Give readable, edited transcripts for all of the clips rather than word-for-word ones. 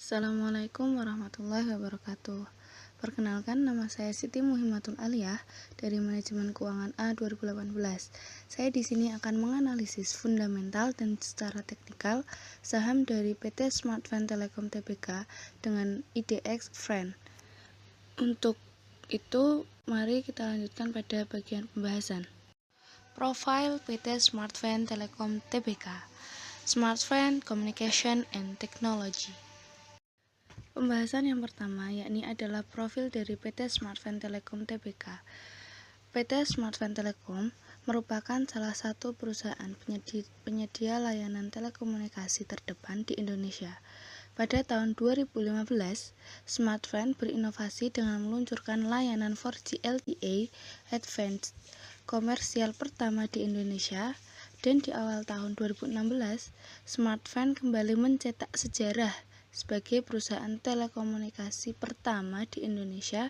Assalamualaikum warahmatullahi wabarakatuh. Perkenalkan, nama saya Siti Muhimmatul Aliyah dari Manajemen Keuangan A 2018. Saya di sini akan menganalisis fundamental dan secara teknikal saham dari PT Smartfren Telekom Tbk dengan IDX Friend. Untuk itu, mari kita lanjutkan pada bagian pembahasan. Profil PT Smartfren Telekom Tbk. Smartfren Communication and Technology. Pembahasan yang pertama yakni adalah profil dari PT Smartfren Telekom Tbk. PT Smartfren Telekom merupakan salah satu perusahaan penyedia layanan telekomunikasi terdepan di Indonesia. Pada tahun 2015, Smartfren berinovasi dengan meluncurkan layanan 4G LTE Advanced komersial pertama di Indonesia, dan di awal tahun 2016, Smartfren kembali mencetak sejarah sebagai perusahaan telekomunikasi pertama di Indonesia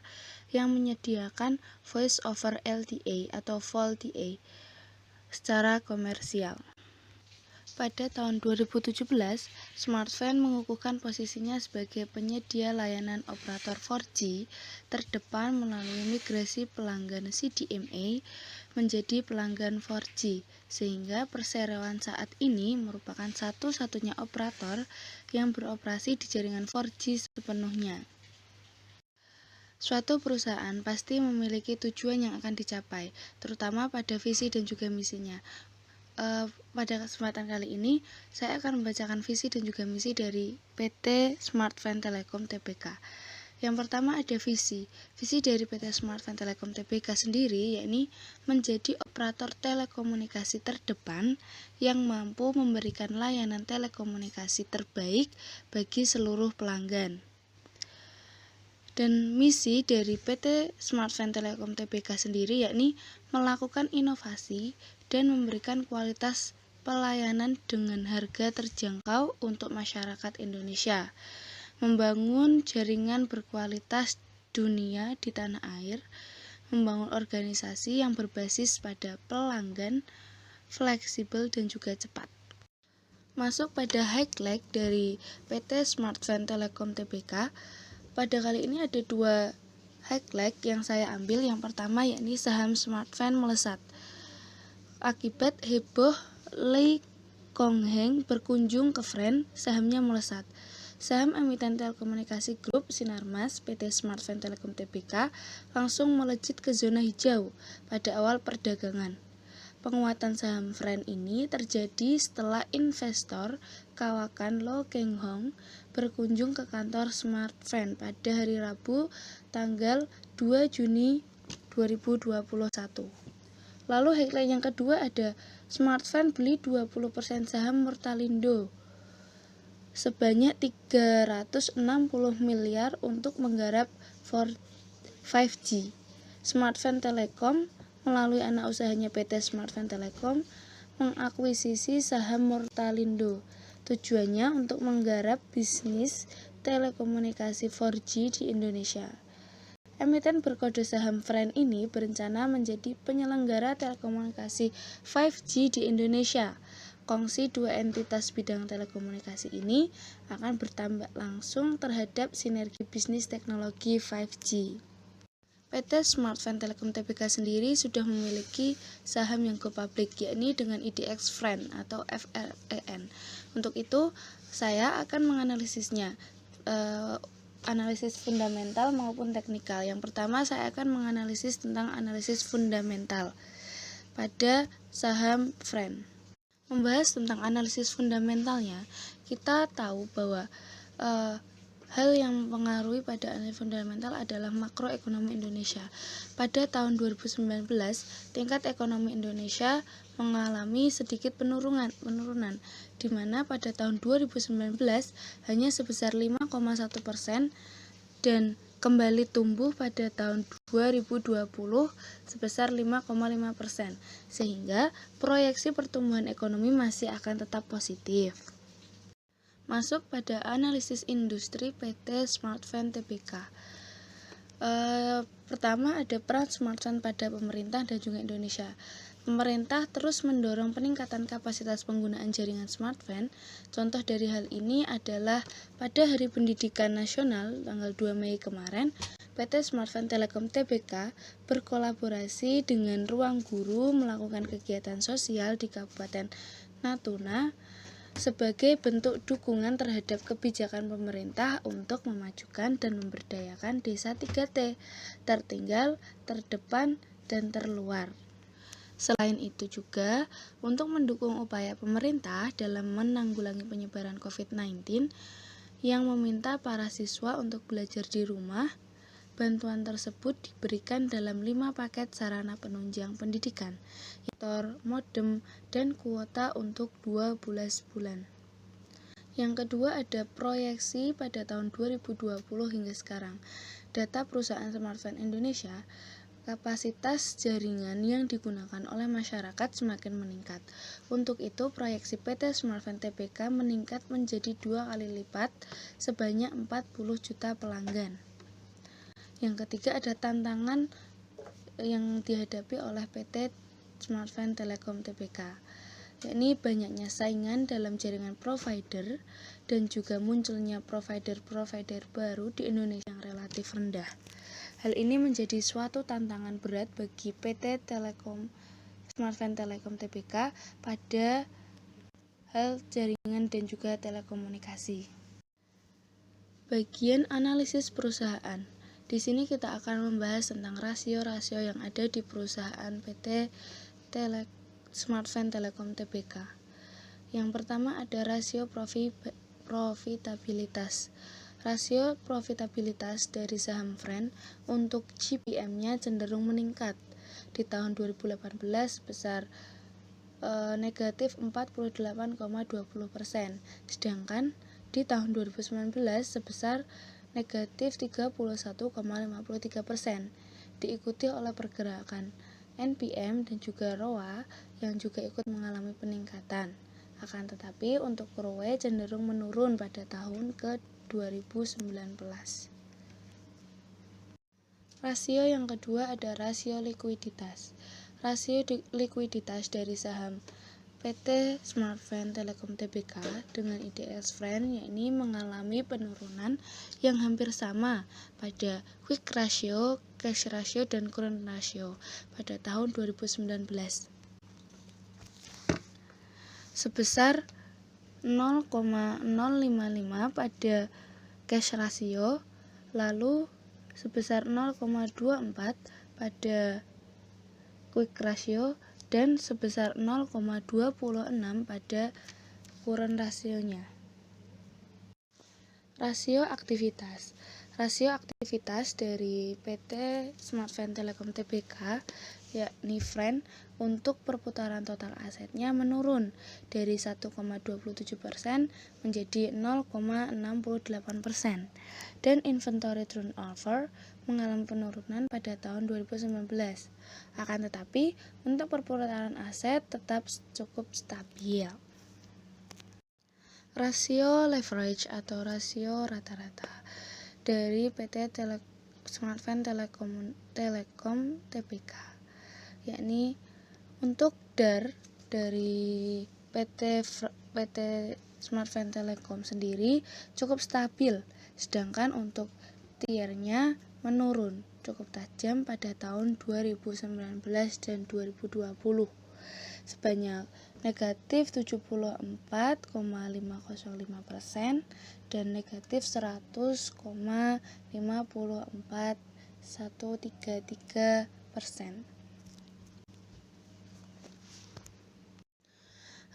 yang menyediakan Voice over LTE atau VoLTE secara komersial. Pada tahun 2017, Smartfren mengukuhkan posisinya sebagai penyedia layanan operator 4G terdepan melalui migrasi pelanggan CDMA menjadi pelanggan 4G, sehingga perseroan saat ini merupakan satu-satunya operator yang beroperasi di jaringan 4G sepenuhnya. Suatu perusahaan pasti memiliki tujuan yang akan dicapai, terutama pada visi dan juga misinya. Pada kesempatan kali ini, saya akan membacakan visi dan juga misi dari PT Smartfren Telekom Tbk. Yang pertama ada visi. Visi dari PT Smartfren Telekom Tbk sendiri yakni menjadi operator telekomunikasi terdepan yang mampu memberikan layanan telekomunikasi terbaik bagi seluruh pelanggan. Dan misi dari PT Smartfren Telekom Tbk sendiri yakni melakukan inovasi dan memberikan kualitas pelayanan dengan harga terjangkau untuk masyarakat Indonesia, membangun jaringan berkualitas dunia di tanah air, membangun organisasi yang berbasis pada pelanggan, fleksibel dan juga cepat. Masuk pada highlight dari PT Smartfren Telekom Tbk. Pada kali ini ada dua highlight yang saya ambil. Yang pertama yakni saham Smartfren melesat. Akibat heboh Lee Kong-heng berkunjung ke Friend, sahamnya melesat. Saham emiten telekomunikasi grup Sinarmas PT Smartfren Telekom Tbk langsung melejit ke zona hijau pada awal perdagangan. Penguatan saham Friend ini terjadi setelah investor kawakan Lo Keng Hong berkunjung ke kantor Smartfren pada hari Rabu tanggal 2 Juni 2021. Lalu headline yang kedua ada Smartfren beli 20% saham Murtalindo sebanyak 360 miliar untuk menggarap 5G. Smartfren Telekom melalui anak usahanya PT Smartfren Telekom mengakuisisi saham Murtalindo. Tujuannya untuk menggarap bisnis telekomunikasi 4G di Indonesia. Emiten berkode saham Friend ini berencana menjadi penyelenggara telekomunikasi 5G di Indonesia. Kongsi dua entitas bidang telekomunikasi ini akan berdampak langsung terhadap sinergi bisnis teknologi 5G. PT Smartfren Telekom Tbk sendiri sudah memiliki saham yang go public yakni dengan IDX Friend atau FREN. Untuk itu, saya akan menganalisisnya. Analisis fundamental maupun teknikal. Yang pertama saya akan menganalisis tentang analisis fundamental pada saham Friend. Membahas tentang analisis fundamentalnya, kita tahu bahwa hal yang mempengaruhi pada analisis fundamental adalah makroekonomi Indonesia. Pada tahun 2019, tingkat ekonomi Indonesia mengalami sedikit penurunan, di mana pada tahun 2019 hanya sebesar 5,1% dan kembali tumbuh pada tahun 2020 sebesar 5,5%, sehingga proyeksi pertumbuhan ekonomi masih akan tetap positif. Masuk pada analisis industri PT Smartfren Tbk. Pertama ada peran Smartfren pada pemerintah dan juga Indonesia. Pemerintah terus mendorong peningkatan kapasitas penggunaan jaringan smartphone. Contoh dari hal ini adalah pada Hari Pendidikan Nasional tanggal 2 Mei kemarin, PT Smartfren Telekom Tbk berkolaborasi dengan Ruang Guru melakukan kegiatan sosial di Kabupaten Natuna sebagai bentuk dukungan terhadap kebijakan pemerintah untuk memajukan dan memberdayakan desa 3T, tertinggal, terdepan, dan terluar. Selain itu juga, untuk mendukung upaya pemerintah dalam menanggulangi penyebaran COVID-19 yang meminta para siswa untuk belajar di rumah, bantuan tersebut diberikan dalam 5 paket sarana penunjang pendidikan, yaitu modem dan kuota untuk 12 bulan. Yang kedua ada proyeksi pada tahun 2020 hingga sekarang. Data perusahaan smartphone Indonesia, kapasitas jaringan yang digunakan oleh masyarakat semakin meningkat. Untuk itu, proyeksi PT Smartfren Tbk meningkat menjadi 2 kali lipat sebanyak 40 juta pelanggan. Yang ketiga ada tantangan yang dihadapi oleh PT Smartfren Telekom Tbk, yakni banyaknya saingan dalam jaringan provider dan juga munculnya provider-provider baru di Indonesia yang relatif rendah. Hal ini menjadi suatu tantangan berat bagi PT Smartfren Telekom Tbk pada hal jaringan dan juga telekomunikasi. Bagian analisis perusahaan. Di sini kita akan membahas tentang rasio-rasio yang ada di perusahaan PT Smartfren Telekom Tbk. Yang pertama ada rasio profitabilitas. Rasio profitabilitas dari saham Fren untuk GPM-nya cenderung meningkat. Di tahun 2018 sebesar negatif 48,20%, sedangkan di tahun 2019 sebesar negatif 31,53%, diikuti oleh pergerakan NPM dan juga ROA yang juga ikut mengalami peningkatan. Akan tetapi untuk ROE cenderung menurun pada tahun ke 2019. Rasio yang kedua ada rasio likuiditas. Rasio likuiditas dari saham PT Smartfren Telekom Tbk dengan IDX Fren yakni mengalami penurunan yang hampir sama pada quick ratio, cash ratio, dan current ratio pada tahun 2019. Sebesar 0,055 pada cash ratio, lalu sebesar 0,24 pada quick ratio dan sebesar 0,26 pada current rasionya. Rasio aktivitas. Rasio aktivitas dari PT Smartfren Telekom Tbk yakni Fren untuk perputaran total asetnya menurun dari 1,27% menjadi 0,68%, dan inventory turnover mengalami penurunan pada tahun 2019. Akan tetapi untuk perputaran aset tetap cukup stabil. Rasio leverage atau rasio rata-rata dari PT Smartfren Telekom Tbk, yakni untuk DAR dari PT Smartfren Telekom sendiri cukup stabil, sedangkan untuk tiernya menurun cukup tajam pada tahun 2019 dan 2020 sebanyak negatif 74,505% dan negatif 100,54133%.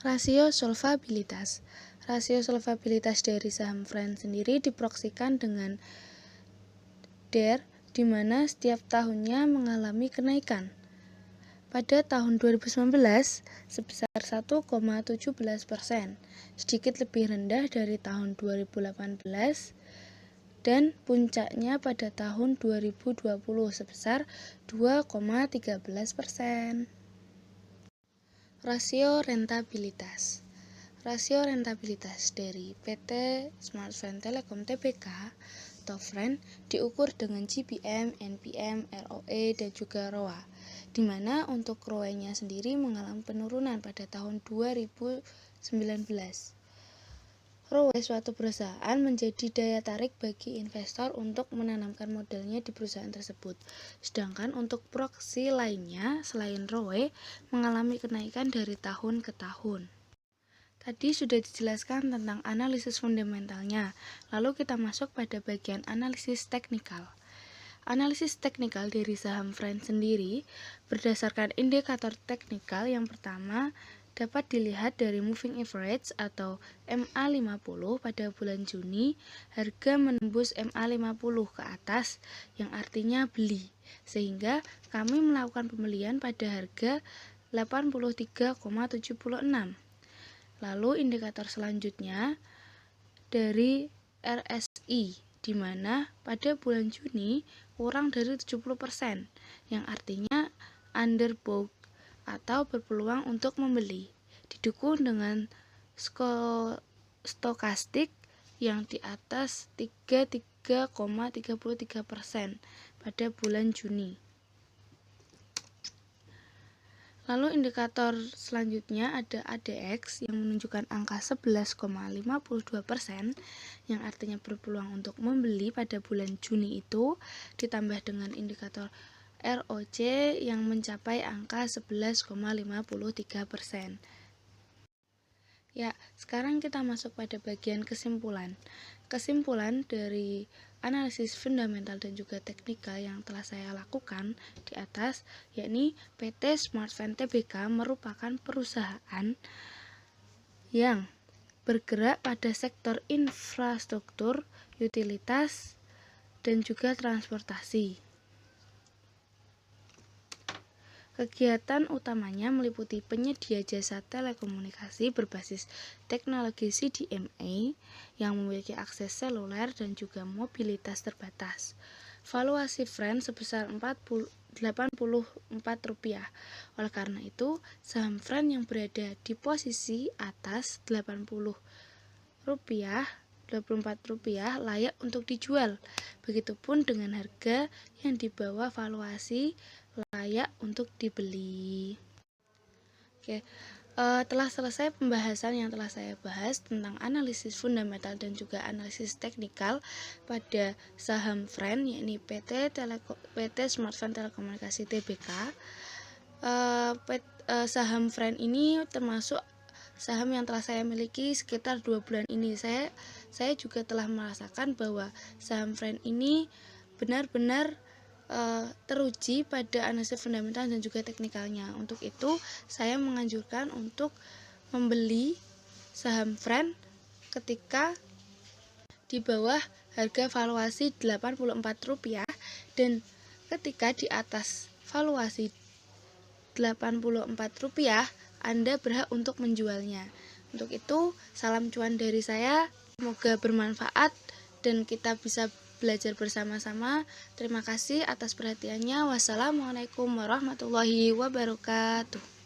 Rasio solvabilitas. Rasio solvabilitas dari saham Fren sendiri diproyeksikan dengan DER di mana setiap tahunnya mengalami kenaikan. Pada tahun 2019 sebesar 1,17%, sedikit lebih rendah dari tahun 2018 dan puncaknya pada tahun 2020 sebesar 2,13%. Rasio rentabilitas. Rasio rentabilitas dari PT Smartfren Telekom Tbk atau Friend diukur dengan GPM, NPM, ROE, dan juga ROA, di mana untuk ROE-nya sendiri mengalami penurunan pada tahun 2019. ROE suatu perusahaan menjadi daya tarik bagi investor untuk menanamkan modalnya di perusahaan tersebut. Sedangkan untuk proksi lainnya selain ROE mengalami kenaikan dari tahun ke tahun. Tadi sudah dijelaskan tentang analisis fundamentalnya, lalu kita masuk pada bagian analisis teknikal. Analisis teknikal dari saham Friend sendiri berdasarkan indikator teknikal yang pertama dapat dilihat dari moving average atau MA50 pada bulan Juni, harga menembus MA50 ke atas yang artinya beli, sehingga kami melakukan pembelian pada harga 83,76. Lalu indikator selanjutnya dari RSI, di mana pada bulan Juni kurang dari 70%, yang artinya underbought atau berpeluang untuk membeli, didukung dengan stokastik yang di atas 33,33% pada bulan Juni. Lalu indikator selanjutnya ada ADX yang menunjukkan angka 11,52%, yang artinya berpeluang untuk membeli pada bulan Juni itu, ditambah dengan indikator ROC yang mencapai angka 11,53%. Ya, sekarang kita masuk pada bagian kesimpulan. Kesimpulan dari analisis fundamental dan juga teknikal yang telah saya lakukan di atas, yakni PT Smartfren Tbk merupakan perusahaan yang bergerak pada sektor infrastruktur, utilitas, dan juga transportasi. Kegiatan utamanya meliputi penyedia jasa telekomunikasi berbasis teknologi CDMA yang memiliki akses seluler dan juga mobilitas terbatas. Valuasi Friend sebesar Rp84. Oleh karena itu, saham Friend yang berada di posisi atas Rp24 layak untuk dijual. Begitupun dengan harga yang di bawah valuasi layak untuk dibeli. Oke, telah selesai pembahasan yang telah saya bahas tentang analisis fundamental dan juga analisis teknikal pada saham Friend, yakni PT Smartfren Telekomunikasi Tbk. Saham Friend ini termasuk saham yang telah saya miliki sekitar 2 bulan ini. Saya juga telah merasakan bahwa saham Friend ini benar-benar teruji pada analisis fundamental dan juga teknikalnya. Untuk itu, saya menganjurkan untuk membeli saham Friend ketika di bawah harga valuasi Rp84 dan ketika di atas valuasi Rp84, Anda berhak untuk menjualnya. Untuk itu, salam cuan dari saya, semoga bermanfaat dan kita bisa belajar bersama-sama. Terima kasih atas perhatiannya. Wassalamualaikum warahmatullahi wabarakatuh.